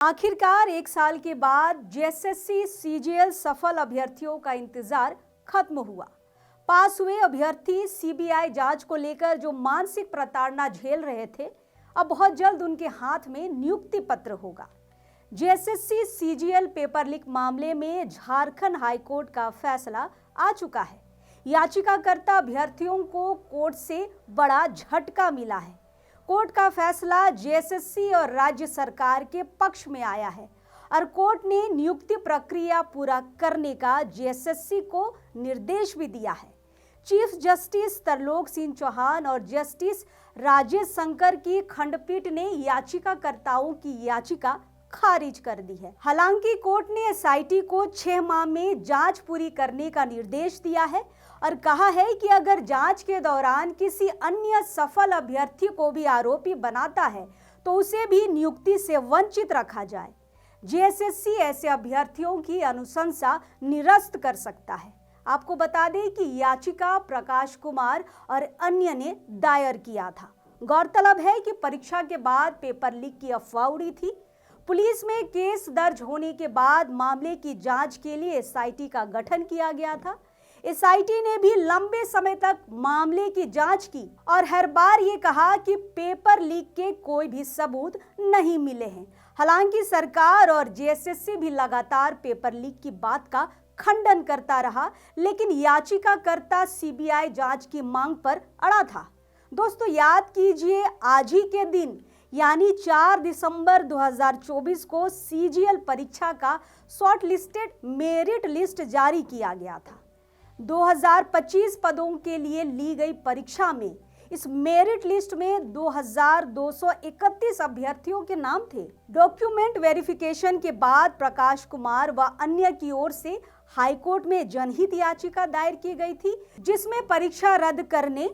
आखिरकार एक साल के बाद जेएसएससी सीजीएल सफल अभ्यर्थियों का इंतजार खत्म हुआ। पास हुए अभ्यर्थी सीबीआई जांच को लेकर जो मानसिक प्रताड़ना झेल रहे थे, अब बहुत जल्द उनके हाथ में नियुक्ति पत्र होगा। जेएसएससी सीजीएल पेपर लीक मामले में झारखंड हाईकोर्ट का फैसला आ चुका है। याचिकाकर्ता अभ्यर्थियों को कोर्ट से बड़ा झटका मिला है। कोर्ट का फैसला जेएसएससी और राज्य सरकार के पक्ष में आया है और कोर्ट ने नियुक्ति प्रक्रिया पूरा करने का जेएसएससी को निर्देश भी दिया है। चीफ जस्टिस तरलोक सिंह चौहान और जस्टिस राजेश शंकर की खंडपीठ ने याचिकाकर्ताओं की याचिका खारिज कर दी है। हालांकि कोर्ट ने एसआईटी को 6 माह में जांच पूरी करने का निर्देश दिया है और कहा है कि अगर जांच के दौरान किसी अन्य सफल अभ्यर्थी को भी आरोपी बनाता है तो उसे भी नियुक्ति से वंचित रखा जाए। जेएसएससी ऐसे अभ्यर्थियों की अनुशंसा निरस्त कर सकता है। आपको बता दें कि याचिका प्रकाश कुमार और अन्य ने दायर किया था। गौरतलब है कि परीक्षा के बाद पेपर लीक की अफवाह उड़ी थी। पुलिस में केस दर्ज होने के बाद मामले की जांच के लिए एसआईटी का गठन किया गया था। एसआईटी ने भी लंबे समय तक मामले की जांच की और हर बार ये कहा कि पेपर लीक के कोई भी सबूत नहीं मिले हैं। हालांकि सरकार और जेएसएससी भी लगातार पेपर लीक की बात का खंडन करता रहा, लेकिन याचिकाकर्ता सीबीआई जांच की मांग पर अड़ा था। दोस्तों, याद कीजिए, आज ही के दिन यानी 4 दिसंबर 2024 को सीजीएल परीक्षा का शॉर्ट लिस्टेड मेरिट लिस्ट जारी किया गया था। 2025 पदों के लिए ली गई परीक्षा में इस मेरिट लिस्ट में 2231 अभ्यर्थियों के नाम थे। डॉक्यूमेंट वेरिफिकेशन के बाद प्रकाश कुमार व अन्य की ओर से हाईकोर्ट में जनहित याचिका दायर की गई थी, जिसमें परीक्षा रद्द करने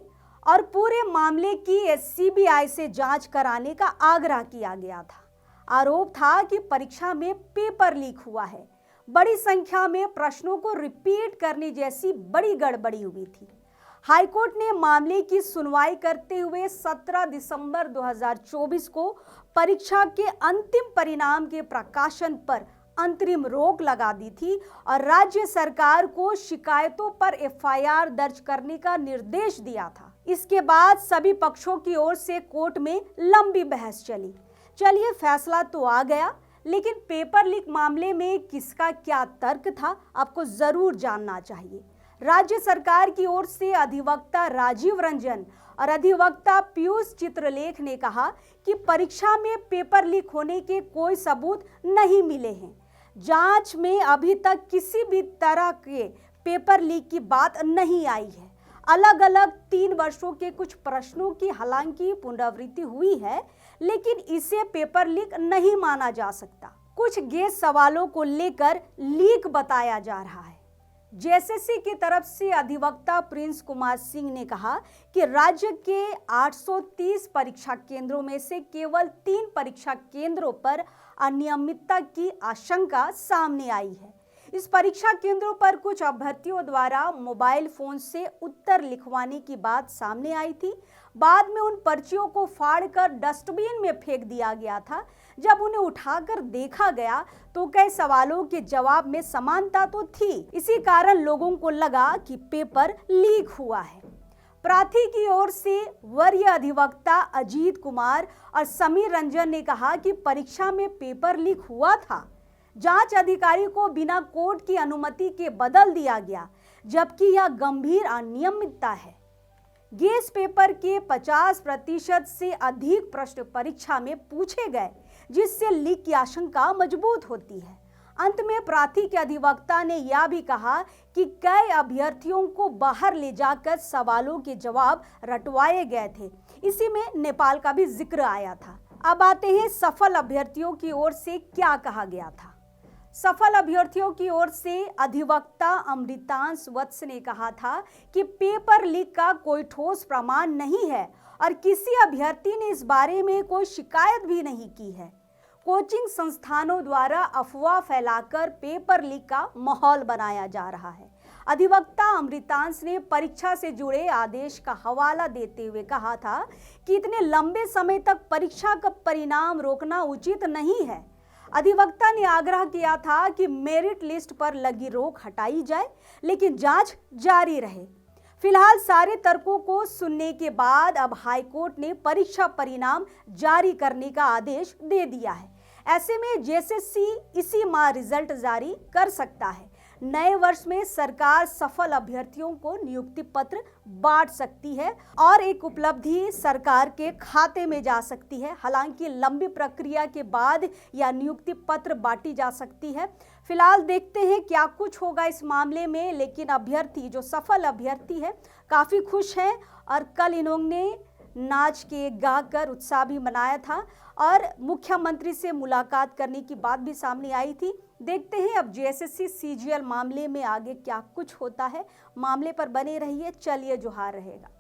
और पूरे मामले की सीबीआई से जांच कराने का आग्रह किया गया था। आरोप था कि परीक्षा में पेपर लीक हुआ है, बड़ी संख्या में प्रश्नों को रिपीट करने जैसी बड़ी गड़बड़ी हुई थी। हाईकोर्ट ने मामले की सुनवाई करते हुए 17 दिसंबर 2024 को परीक्षा के अंतिम परिणाम के प्रकाशन पर अंतरिम रोक लगा दी थी और राज्य सरकार को शिकायतों पर एफआईआर दर्ज करने का निर्देश दिया था। इसके बाद सभी पक्षों की ओर से कोर्ट में लंबी बहस चली। चलिए, फैसला तो आ गया, लेकिन पेपर लीक मामले में किसका क्या तर्क था, आपको जरूर जानना चाहिए। राज्य सरकार की ओर से अधिवक्ता राजीव रंजन और अधिवक्ता पीयूष चित्रलेख ने कहा कि परीक्षा में पेपर लीक होने के कोई सबूत नहीं मिले हैं। जांच में अभी तक किसी भी तरह के पेपर लीक की बात नहीं आई है। अलग अलग 3 वर्षों के कुछ प्रश्नों की हालांकि पुनरावृत्ति हुई है, लेकिन इसे पेपर लीक नहीं माना जा सकता। कुछ गेस सवालों को लेकर लीक बताया जा रहा है। जेएसएससी की तरफ से अधिवक्ता प्रिंस कुमार सिंह ने कहा कि राज्य के 830 परीक्षा केंद्रों में से केवल 3 परीक्षा केंद्रों पर अनियमितता की आशंका सामने आई है। इस परीक्षा केंद्रों पर कुछ अभ्यर्थियों द्वारा मोबाइल फोन से उत्तर लिखवाने की बात सामने आई थी। बाद में उन पर्चियों को फाड़कर डस्टबिन में फेंक दिया गया था। जब उन्हें उठाकर देखा गया तो कई सवालों के जवाब में समानता तो थी। इसी कारण लोगों को लगा कि पेपर लीक हुआ है। प्रार्थी की ओर से वरीय अधिवक्ता अजीत कुमार और समीर रंजन ने कहा कि परीक्षा में पेपर लीक हुआ था। जांच अधिकारी को बिना कोर्ट की अनुमति के बदल दिया गया, जबकि यह गंभीर अनियमितता है। गेस पेपर के 50% से अधिक प्रश्न परीक्षा में पूछे गए, जिससे लीक की आशंका मजबूत होती है। अंत में प्रार्थी के अधिवक्ता ने यह भी कहा कि कई अभ्यर्थियों को बाहर ले जाकर सवालों के जवाब रटवाए गए थे। इसी में नेपाल का भी जिक्र आया था। अब आते हैं सफल अभ्यर्थियों की ओर से क्या कहा गया था। सफल अभ्यर्थियों की ओर से अधिवक्ता अमृतांश वत्स ने कहा था कि पेपर लीक का कोई ठोस प्रमाण नहीं है और किसी अभ्यर्थी ने इस बारे में कोई शिकायत भी नहीं की है। कोचिंग संस्थानों द्वारा अफवाह फैलाकर पेपर लीक का माहौल बनाया जा रहा है। अधिवक्ता अमृतांश ने परीक्षा से जुड़े आदेश का हवाला देते हुए कहा था कि इतने लंबे समय तक परीक्षा का परिणाम रोकना उचित नहीं है। अधिवक्ता ने आग्रह किया था कि मेरिट लिस्ट पर लगी रोक हटाई जाए, लेकिन जांच जारी रहे। फिलहाल सारे तर्कों को सुनने के बाद अब हाईकोर्ट ने परीक्षा परिणाम जारी करने का आदेश दे दिया है। ऐसे में जेएसएससी इसी माह रिजल्ट जारी कर सकता है। नए वर्ष में सरकार सफल अभ्यर्थियों को नियुक्ति पत्र बांट सकती है और एक उपलब्धि सरकार के खाते में जा सकती है। हालांकि लंबी प्रक्रिया के बाद यह नियुक्ति पत्र बांटी जा सकती है। फिलहाल देखते हैं क्या कुछ होगा इस मामले में, लेकिन अभ्यर्थी जो सफल अभ्यर्थी है काफी खुश हैं और कल इन्होंने नाच के गाकर उत्साह भी मनाया था और मुख्यमंत्री से मुलाकात करने की बात भी सामने आई थी। देखते हैं अब जेएसएससी सीजीएल मामले में आगे क्या कुछ होता है। मामले पर बने रहिए। चलिए, जोहार रहेगा।